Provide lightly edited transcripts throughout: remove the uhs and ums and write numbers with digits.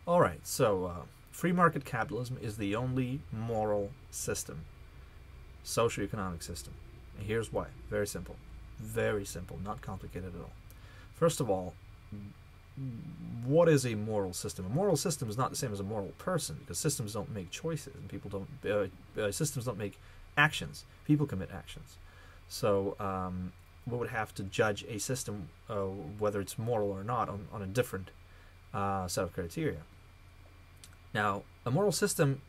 All right, so free market capitalism is the only moral system, socioeconomic system. And here's why. Very simple. Very simple, not complicated at all. First of all, what is a moral system? A moral system is not the same as a moral person, because systems don't make choices, and people don't. Systems don't make actions. People commit actions. So we would have to judge a system, whether it's moral or not, on a different set of criteria. Now, a moral system,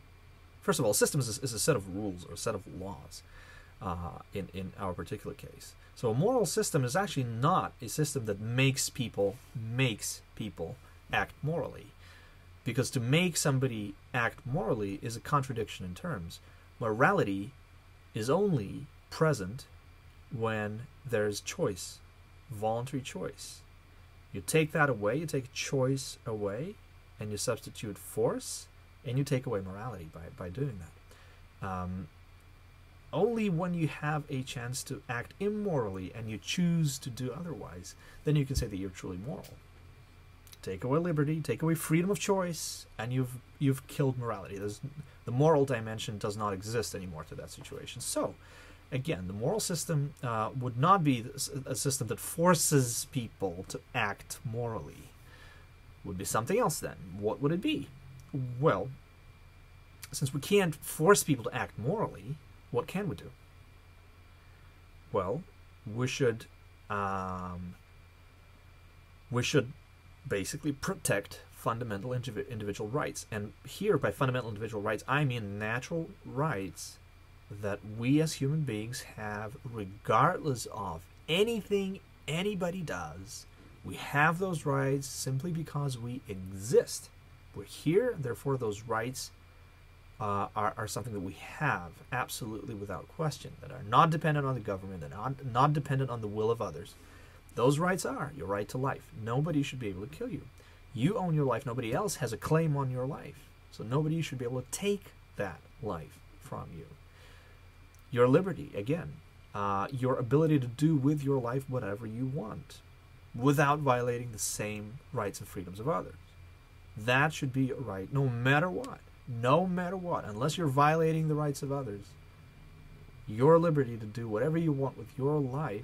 first of all, a system is a set of rules or a set of laws. In our particular case. So a moral system is actually not a system that makes people act morally. Because to make somebody act morally is a contradiction in terms. Morality is only present when there's choice, voluntary choice. You take that away, you take choice away, and you substitute force, and you take away morality by doing that. Only when you have a chance to act immorally and you choose to do otherwise, then you can say that you're truly moral. Take away liberty, take away freedom of choice, and you've killed morality. The moral dimension does not exist anymore to that situation. So, again, the moral system would not be a system that forces people to act morally. It would be something else then. What would it be? Well, since we can't force people to act morally, what can we do? Well, we should basically protect fundamental individual rights. And here, by fundamental individual rights, I mean natural rights that we as human beings have regardless of anything anybody does. We have those rights simply because we exist. We're here, therefore those rights are something that we have absolutely without question, that are not dependent on the government, that are not dependent on the will of others. Those rights are your right to life. Nobody should be able to kill you. You own your life. Nobody else has a claim on your life. So nobody should be able to take that life from you. Your liberty, again, your ability to do with your life whatever you want without violating the same rights and freedoms of others. That should be your right no matter what. No matter what, unless you're violating the rights of others, your liberty to do whatever you want with your life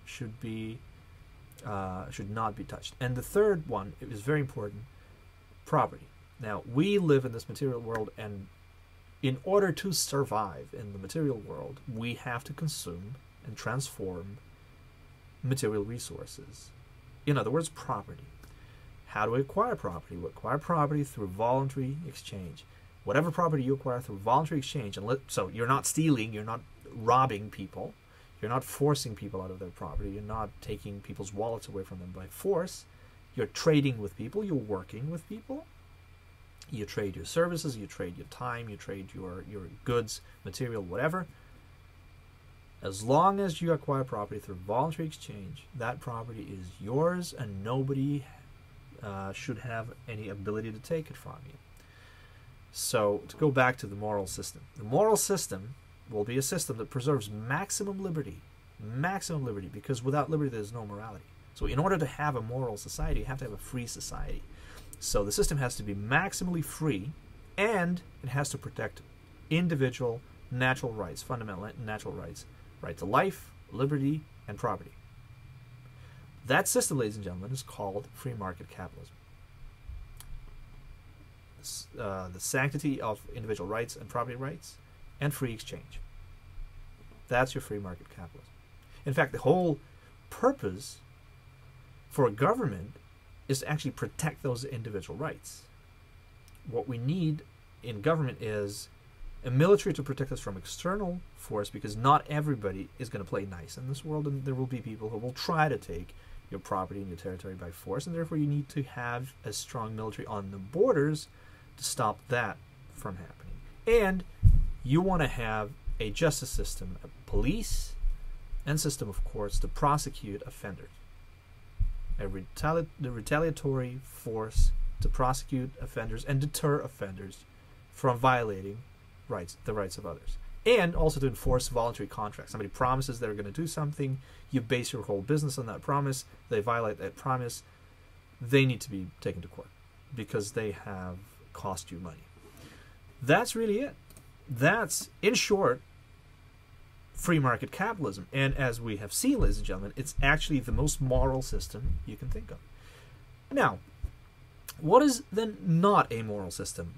should not be touched. And the third one is very important: property. Now, we live in this material world, and in order to survive in the material world, we have to consume and transform material resources. In other words, property. How do we acquire property? We acquire property through voluntary exchange. Whatever property you acquire through voluntary exchange, so you're not stealing, you're not robbing people, you're not forcing people out of their property, you're not taking people's wallets away from them by force, you're trading with people, you're working with people, you trade your services, you trade your time, you trade your goods, material, whatever. As long as you acquire property through voluntary exchange, that property is yours and nobody should have any ability to take it from you. So, to go back to the moral system. The moral system will be a system that preserves maximum liberty, because without liberty there's no morality. So in order to have a moral society, you have to have a free society. So the system has to be maximally free, and it has to protect individual natural rights, fundamental natural rights, right to life, liberty, and property. That system, ladies and gentlemen, is called free market capitalism. The sanctity of individual rights and property rights, and free exchange. That's your free market capitalism. In fact, the whole purpose for a government is to actually protect those individual rights. What we need in government is a military to protect us from external force, because not everybody is going to play nice in this world, and there will be people who will try to take your property and your territory by force, and therefore you need to have a strong military on the borders to stop that from happening. And you want to have a justice system, a police and system of courts to prosecute offenders. A retaliatory force to prosecute offenders and deter offenders from violating the rights of others. And also to enforce voluntary contracts. Somebody promises they're going to do something, you base your whole business on that promise, they violate that promise, they need to be taken to court. because they have cost you money. That's really it. That's, in short, free market capitalism. And as we have seen, ladies and gentlemen, it's actually the most moral system you can think of. Now, what is then not a moral system?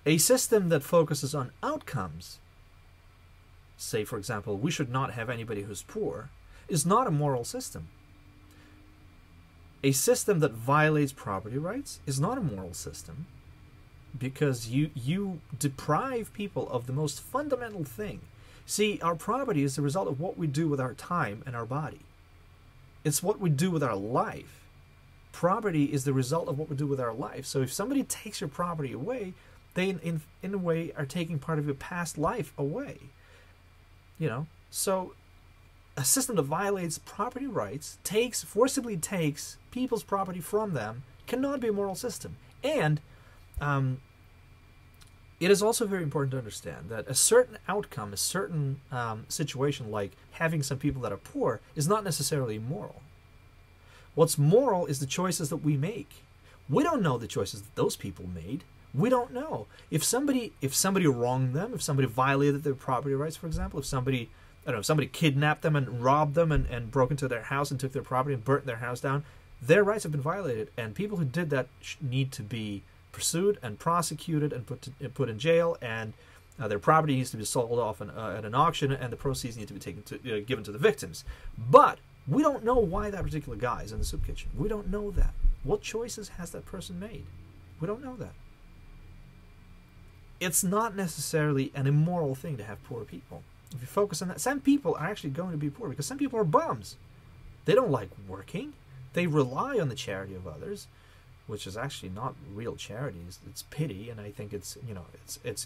A system that focuses on outcomes, say, for example, we should not have anybody who's poor, is not a moral system. A system that violates property rights is not a moral system, because you deprive people of the most fundamental thing. See, our property is the result of what we do with our time and our body. It's what we do with our life. Property is the result of what we do with our life. So if somebody takes your property away, they in a way are taking part of your past life away. You know, so a system that violates property rights, forcibly takes people's property from them, cannot be a moral system. And it is also very important to understand that a certain outcome, a certain situation like having some people that are poor is not necessarily moral. What's moral is the choices that we make. We don't know the choices that those people made. We don't know. If somebody wronged them, if somebody violated their property rights, for example, if somebody kidnapped them and robbed them and broke into their house and took their property and burnt their house down, their rights have been violated, and people who did that need to be pursued and prosecuted and put in jail, and their property needs to be sold off at an auction, and the proceeds need to be given to the victims. But we don't know why that particular guy is in the soup kitchen. We don't know that. What choices has that person made? We don't know that. It's not necessarily an immoral thing to have poor people. If you focus on that, some people are actually going to be poor because some people are bums. They don't like working. They rely on the charity of others, which is actually not real charity. It's pity, and I think it's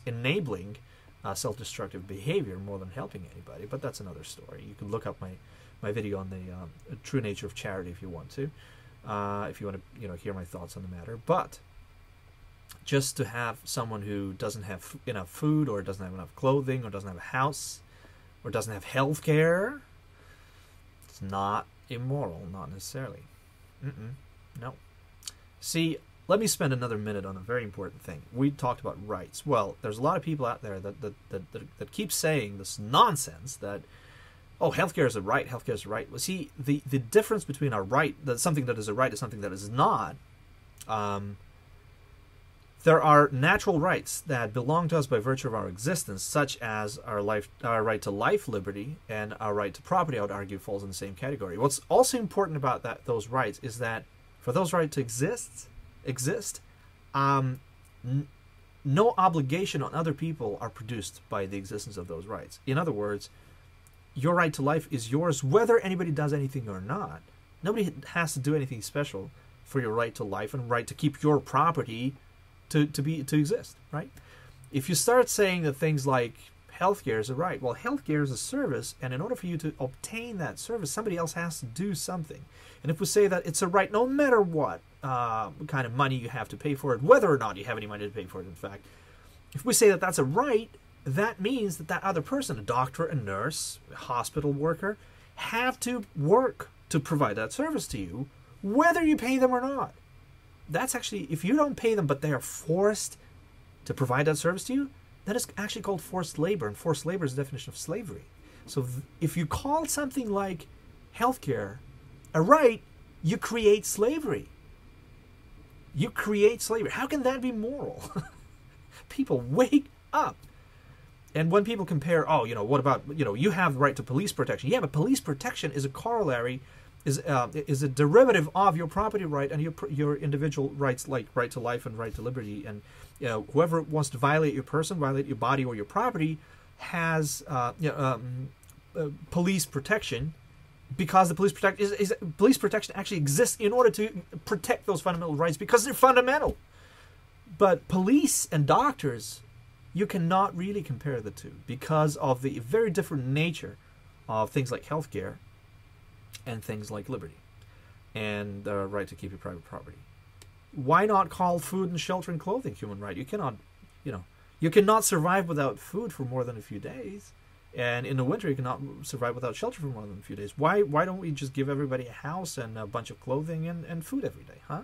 enabling self-destructive behavior more than helping anybody. But that's another story. You can look up my video on the true nature of charity if you want to, if you want to hear my thoughts on the matter. But just to have someone who doesn't have enough food, or doesn't have enough clothing, or doesn't have a house, or doesn't have health care, it's not immoral, not necessarily. No. See, let me spend another minute on a very important thing. We talked about rights. Well, there's a lot of people out there that keep saying this nonsense that, oh, healthcare is a right, healthcare is a right. Well, see, the difference between a right, that something that is a right, and something that is not, there are natural rights that belong to us by virtue of our existence, such as our right to life, liberty, and our right to property, I would argue, falls in the same category. What's also important about those rights is that for those rights to exist, no obligation on other people are produced by the existence of those rights. In other words, your right to life is yours whether anybody does anything or not. Nobody has to do anything special for your right to life and right to keep your property to exist, right? If you start saying that things like healthcare is a right, well, healthcare is a service, and in order for you to obtain that service, somebody else has to do something. And if we say that it's a right, no matter what kind of money you have to pay for it, whether or not you have any money to pay for it, in fact, if we say that that's a right, that means that that other person, a doctor, a nurse, a hospital worker, have to work to provide that service to you, whether you pay them or not. That's actually, if you don't pay them, but they are forced to provide that service to you, that is actually called forced labor, and forced labor is the definition of slavery. So if you call something like healthcare a right, you create slavery. You create slavery. How can that be moral? People, wake up. And when people compare, what about, you have the right to police protection. Yeah, but police protection is a corollary, is a derivative of your property right and your individual rights, like right to life and right to liberty. And whoever wants to violate your person, violate your body or your property, has police protection, because the police protection actually exists in order to protect those fundamental rights, because they're fundamental. But police and doctors, you cannot really compare the two because of the very different nature of things like healthcare and things like liberty and the right to keep your private property. Why not call food and shelter and clothing human right? You cannot survive without food for more than a few days, and in the winter you cannot survive without shelter for more than a few days. Why don't we just give everybody a house and a bunch of clothing and food every day, huh?